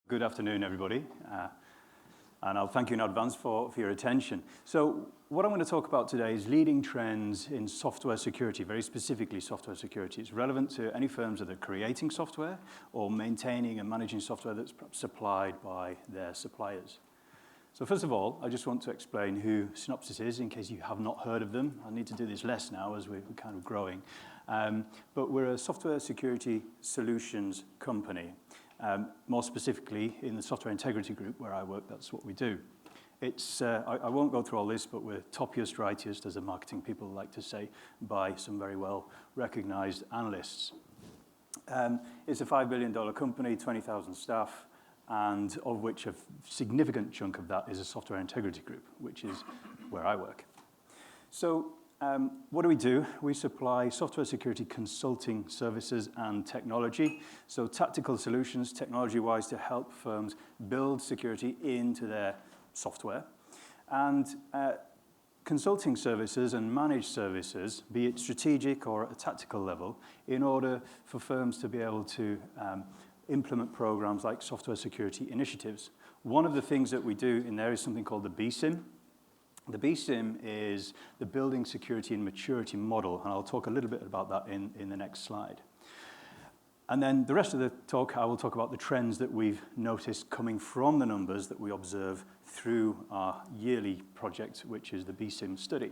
Good afternoon, everybody, and I'll thank you in advance for your attention. So what I'm going to talk about today is leading trends in software security, very specifically software security. It's relevant to any firms that are creating software or maintaining and managing software that's supplied by their suppliers. So first of all, I just want to explain who Synopsys is, in case you have not heard of them. I need to do this less now as we're kind of growing. But we're a software security solutions company. More specifically, in the software integrity group where I work, that's what we do. I won't go through all this, but we're toppiest, rightiest, as the marketing people like to say, by some very well-recognized analysts. It's a $5 billion company, 20,000 staff, and of which a significant chunk of that is a software integrity group, which is where I work. So what do? We supply software security consulting services and technology. So tactical solutions, technology-wise, to help firms build security into their software. And consulting services and managed services, be it strategic or at a tactical level, in order for firms to be able to implement programs like software security initiatives. One of the things that we do in there is something called the BCM. The BCM is the Building Security and Maturity Model, and I'll talk a little bit about that in the next slide. And then the rest of the talk, I will talk about the trends that we've noticed coming from the numbers that we observe through our yearly project, which is the BCM study.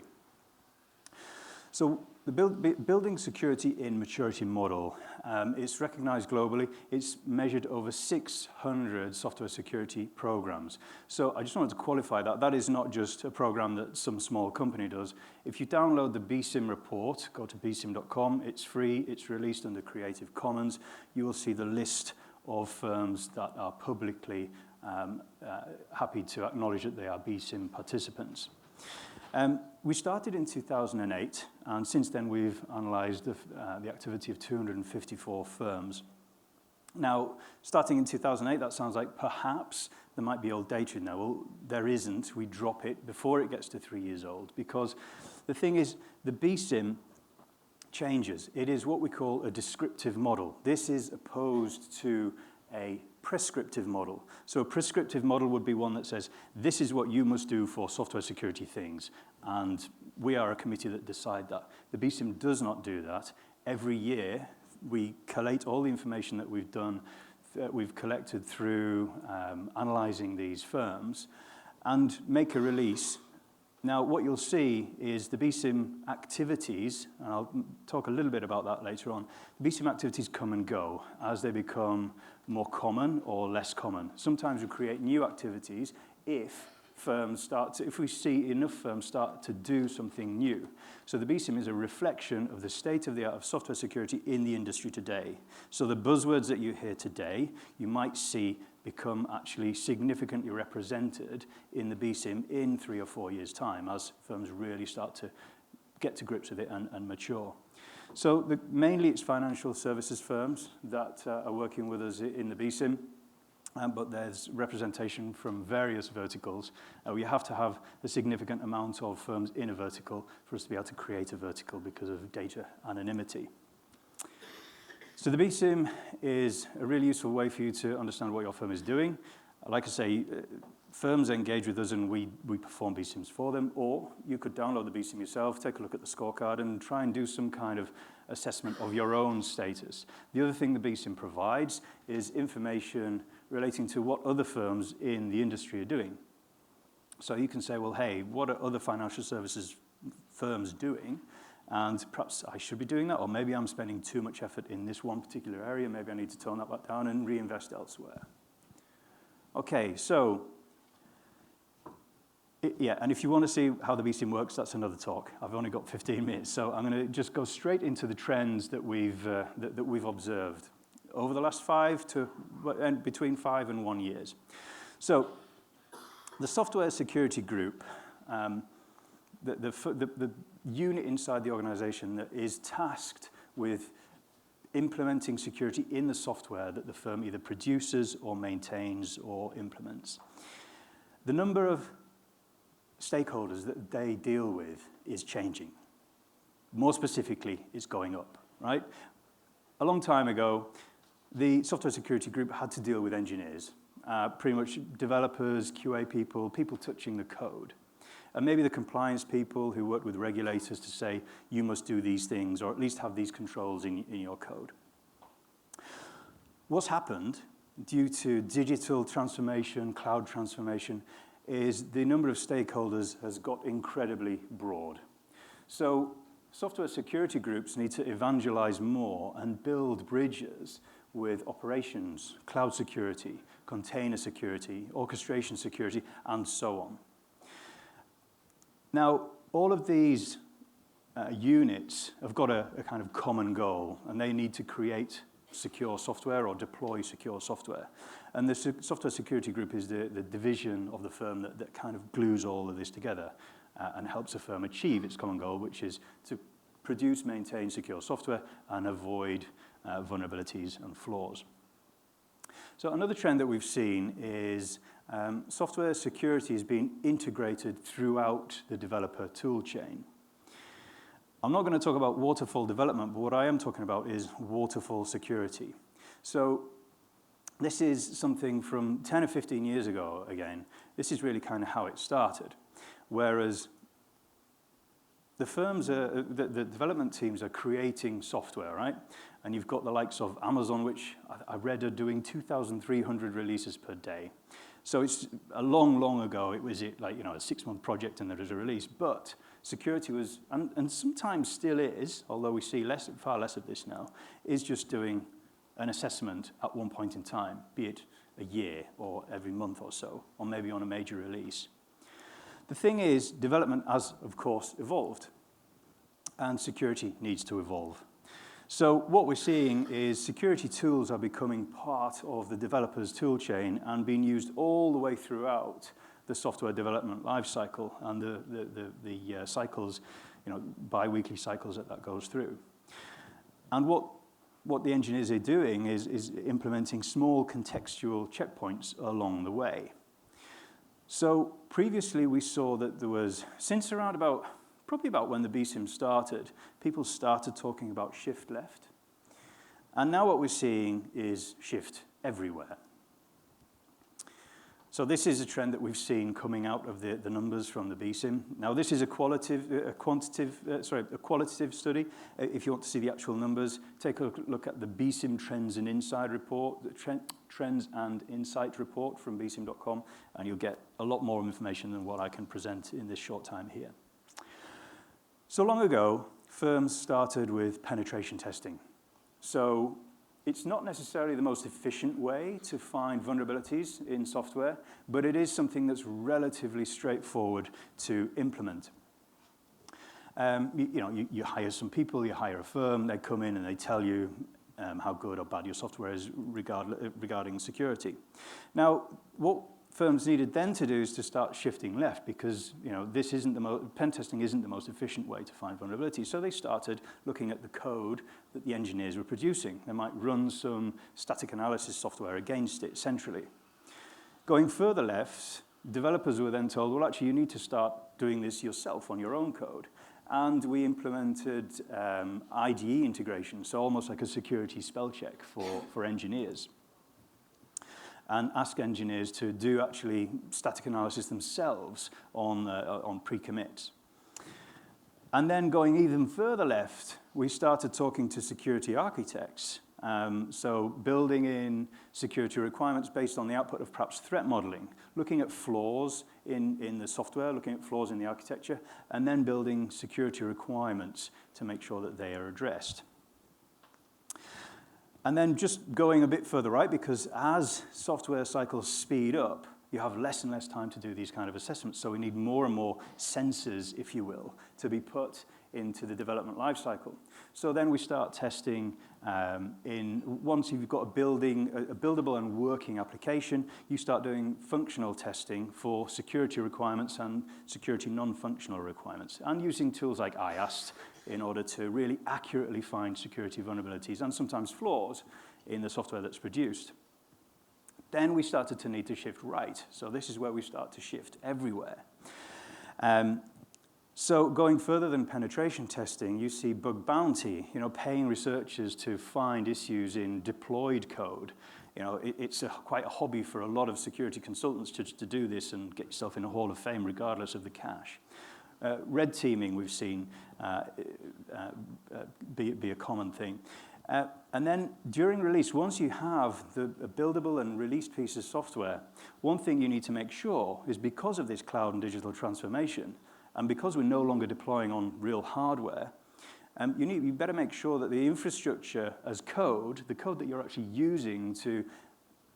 So the Building Security in Maturity Model, it's recognized globally. It's measured over 600 software security programs. So I just wanted to qualify that. That is not just a program that some small company does. If you download the BCM report, go to bcm.com. It's free. It's released under Creative Commons. You will see the list of firms that are publicly happy to acknowledge that they are BCM participants. We started in 2008, and since then we've analyzed the activity of 254 firms. Now, starting in 2008, that sounds like perhaps there might be old data in there. Well, there isn't. We drop it before it gets to 3 years old, because the thing is, the BCM changes. It is what we call a descriptive model. This is opposed to a prescriptive model. So a prescriptive model would be one that says, this is what you must do for software security things, and we are a committee that decide that. The BCM does not do that. Every year, we collate all the information that we've done, that we've collected through analyzing these firms, and make a release. Now, what you'll see is the BCM activities, and I'll talk a little bit about that later on. The BCM activities come and go as they become more common or less common. Sometimes we create new activities if we see enough firms start to do something new. So the BCM is a reflection of the state of the art of software security in the industry today. So the buzzwords that you hear today, you might see become actually significantly represented in the BCM in 3 or 4 years' time as firms really start to get to grips with it and mature. So mainly it's financial services firms that are working with us in the BCM, but there's representation from various verticals. We have to have a significant amount of firms in a vertical for us to be able to create a vertical because of data anonymity. So the BCM is a really useful way for you to understand what your firm is doing. Like I say, firms engage with us and we perform BCMs for them, or you could download the BCM yourself, take a look at the scorecard, and try and do some kind of assessment of your own status. The other thing the BCM provides is information relating to what other firms in the industry are doing. So you can say, well, hey, what are other financial services firms doing? And perhaps I should be doing that, or maybe I'm spending too much effort in this one particular area. Maybe I need to tone that back down and reinvest elsewhere. Okay, so yeah, and if you want to see how the BCM works, that's another talk. I've only got 15 minutes, so I'm going to just go straight into the trends that we've observed over the last between 5 and 1 years. So the software security group, the unit inside the organization that is tasked with implementing security in the software that the firm either produces or maintains or implements. The number of stakeholders that they deal with is changing. More specifically, it's going up, right? A long time ago, the software security group had to deal with engineers. pretty much developers, QA people, people touching the code. And maybe the compliance people who work with regulators to say, you must do these things, or at least have these controls in your code. What's happened due to digital transformation, cloud transformation, is the number of stakeholders has got incredibly broad. So software security groups need to evangelize more and build bridges with operations, cloud security, container security, orchestration security, and so on. Now, all of these units have got a kind of common goal, and they need to create secure software or deploy secure software. And the software security group is the division of the firm that kind of glues all of this together and helps a firm achieve its common goal, which is to produce, maintain secure software and avoid vulnerabilities and flaws. So another trend that we've seen is software security is being integrated throughout the developer tool chain. I'm not going to talk about waterfall development, but what I am talking about is waterfall security. So this is something from 10 or 15 years ago, again. This is really kind of how it started. Whereas the firms, the development teams are creating software, right? And you've got the likes of Amazon, which I read are doing 2,300 releases per day. So it's a long, long ago, it was like, a 6-month project and there was a release. But security was, and sometimes still is, although we see far less of this now, is just doing an assessment at one point in time, be it a year or every month or so, or maybe on a major release. The thing is, development has, of course, evolved, and security needs to evolve. So what we're seeing is security tools are becoming part of the developer's tool chain and being used all the way throughout the software development lifecycle and the cycles, bi-weekly cycles that goes through. And what the engineers are doing is implementing small contextual checkpoints along the way. So previously we saw that there was, since around probably about when the BCM started, people started talking about shift left. And now what we're seeing is shift everywhere. So this is a trend that we've seen coming out of the numbers from the BCM. Now this is a qualitative study. If you want to see the actual numbers, take a look at the BCM Trends and Insight report, the Trends and Insight report from bcm.com, and you'll get a lot more information than what I can present in this short time here. So long ago, firms started with penetration testing. So it's not necessarily the most efficient way to find vulnerabilities in software, but it is something that's relatively straightforward to implement. You hire some people, you hire a firm, they come in and they tell you how good or bad your software is regarding security. Now, what firms needed then to do is to start shifting left because this isn't pen testing isn't the most efficient way to find vulnerabilities. So they started looking at the code that the engineers were producing. They might run some static analysis software against it centrally. Going further left, developers were then told, well, actually, you need to start doing this yourself on your own code. And we implemented IDE integration, so almost like a security spell check for engineers. And ask engineers to do actually static analysis themselves on pre-commits. And then going even further left, we started talking to security architects. So building in security requirements based on the output of perhaps threat modeling, looking at flaws in the software, looking at flaws in the architecture, and then building security requirements to make sure that they are addressed. And then just going a bit further right, because as software cycles speed up, you have less and less time to do these kind of assessments. So we need more and more sensors, if you will, to be put into the development lifecycle. So then we start testing once you've got a buildable and working application, you start doing functional testing for security requirements and security non-functional requirements, and using tools like IAST in order to really accurately find security vulnerabilities and sometimes flaws in the software that's produced. Then we started to need to shift right. So this is where we start to shift everywhere. So going further than penetration testing, you see bug bounty, paying researchers to find issues in deployed code it's quite a hobby for a lot of security consultants to do this and get yourself in a Hall of Fame regardless of the cache. Red teaming we've seen be a common thing. And then during release, once you have a buildable and released piece of software, one thing you need to make sure is because of this cloud and digital transformation, and because we're no longer deploying on real hardware, you better make sure that the infrastructure as code, the code that you're actually using to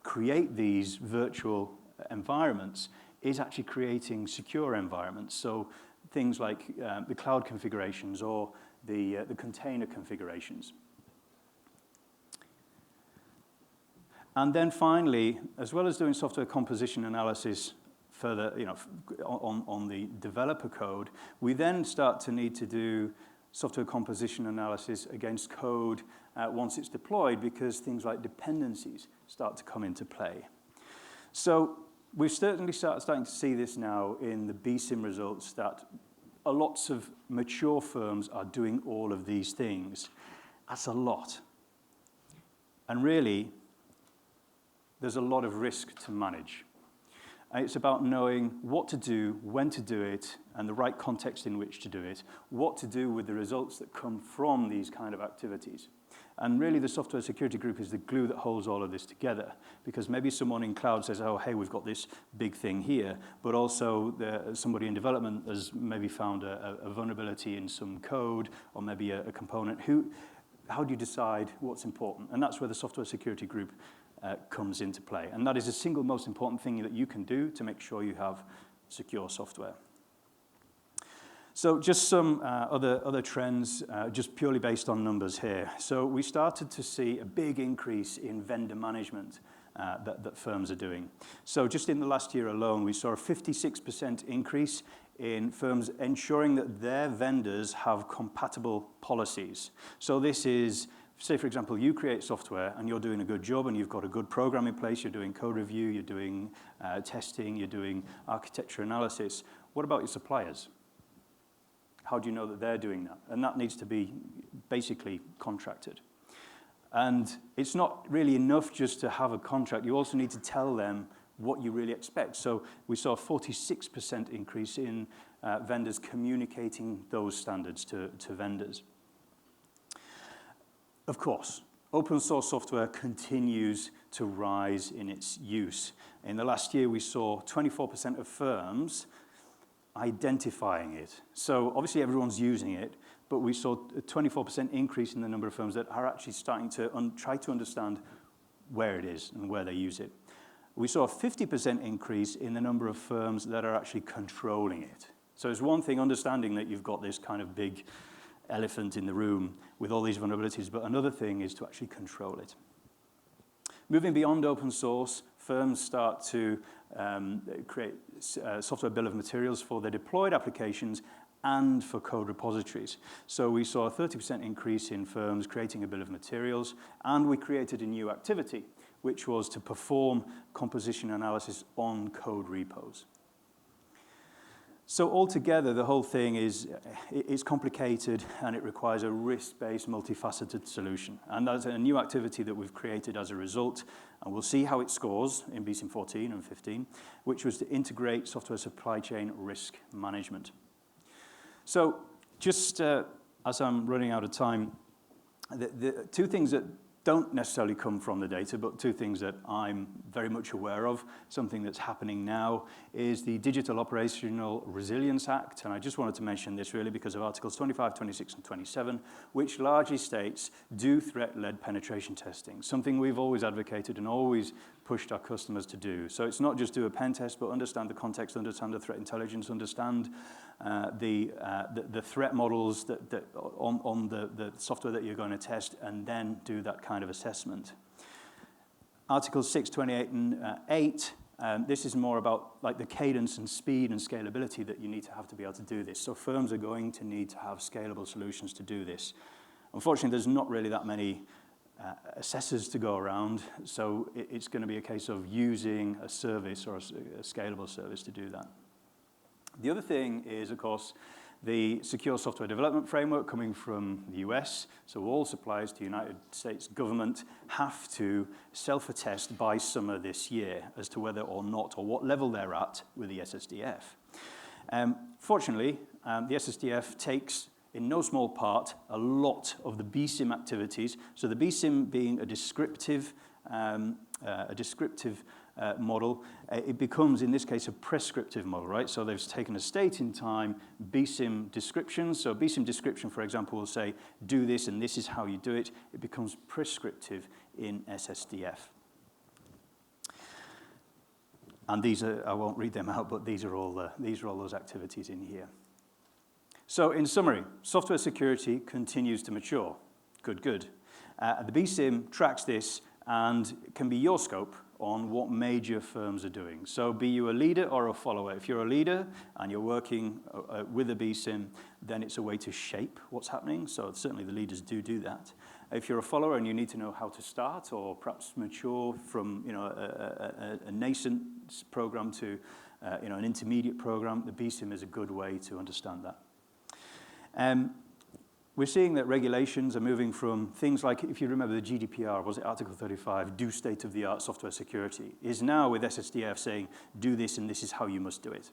create these virtual environments, is actually creating secure environments. So things like the cloud configurations or the container configurations. And then finally, as well as doing software composition analysis further, on the developer code, we then start to need to do software composition analysis against code once it's deployed, because things like dependencies start to come into play. So we've certainly starting to see this now in the BCM results, that lots of mature firms are doing all of these things. That's a lot. And really, there's a lot of risk to manage. And it's about knowing what to do, when to do it, and the right context in which to do it, what to do with the results that come from these kind of activities. And really, the software security group is the glue that holds all of this together, because maybe someone in cloud says, oh, hey, we've got this big thing here, but also somebody in development has maybe found a vulnerability in some code, or maybe a component. How do you decide what's important? And that's where the software security group comes into play. And that is the single most important thing that you can do to make sure you have secure software. So just some other trends, just purely based on numbers here. So we started to see a big increase in vendor management that firms are doing. So just in the last year alone, we saw a 56% increase in firms ensuring that their vendors have compatible policies. So this is, say, for example, you create software and you're doing a good job and you've got a good program in place, you're doing code review, you're doing testing, you're doing architecture analysis. What about your suppliers? How do you know that they're doing that? And that needs to be basically contracted. And it's not really enough just to have a contract. You also need to tell them what you really expect. So we saw a 46% increase in vendors communicating those standards to vendors. Of course, open source software continues to rise in its use. In the last year, we saw 24% of firms identifying it. So obviously everyone's using it, but we saw a 24% increase in the number of firms that are actually starting to try to understand where it is and where they use it. We saw a 50% increase in the number of firms that are actually controlling it. So it's one thing understanding that you've got this kind of big elephant in the room with all these vulnerabilities, but another thing is to actually control it. Moving beyond open source, firms start to create software bill of materials for their deployed applications and for code repositories. So we saw a 30% increase in firms creating a bill of materials, and we created a new activity, which was to perform composition analysis on code repos. So altogether, the whole thing is complicated, and it requires a risk-based, multifaceted solution. And that's a new activity that we've created as a result, and we'll see how it scores in BCM 14 and 15, which was to integrate software supply chain risk management. So just as I'm running out of time, the two things that don't necessarily come from the data, but two things that I'm very much aware of, something that's happening now, is the Digital Operational Resilience Act. And I just wanted to mention this really because of Articles 25, 26, and 27, which largely states do threat-led penetration testing, something we've always advocated and always pushed our customers to do. So it's not just do a pen test, but understand the context, understand the threat intelligence, understand the threat models on the software that you're going to test, and then do that kind of assessment. Articles 6, 28, and 8, this is more about like the cadence and speed and scalability that you need to have to be able to do this. So firms are going to need to have scalable solutions to do this. Unfortunately, there's not really that many assessors to go around, so it's going to be a case of using a service or a scalable service to do that. The other thing is, of course, the Secure Software Development Framework coming from the US, so all suppliers to the United States government have to self-attest by summer this year as to whether or not, or what level they're at with the SSDF. Fortunately, the SSDF takes, in no small part, a lot of the BCM activities. So the BCM being a descriptive model, it becomes, in this case, a prescriptive model, right? So they've taken a state in time BCM description. So BCM description, for example, will say, do this and this is how you do it. It becomes prescriptive in SSDF. And these are, I won't read them out, but these are all those activities in here. So in summary, software security continues to mature. Good, good. The BCM tracks this and can be your scope on what major firms are doing. So be you a leader or a follower. If you're a leader and you're working with a BCM, then it's a way to shape what's happening. So certainly the leaders do that. If you're a follower and you need to know how to start or perhaps mature from a nascent program to an intermediate program, the BCM is a good way to understand that. We're seeing that regulations are moving from things like, if you remember the GDPR, was it Article 35, do state-of-the-art software security, is now with SSDF saying, do this and this is how you must do it.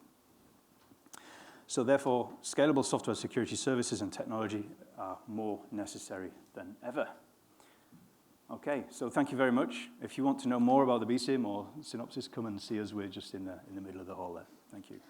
So therefore, scalable software security services and technology are more necessary than ever. Okay, so thank you very much. If you want to know more about the BCM or Synopsys, come and see us. We're just in the middle of the hall there. Thank you.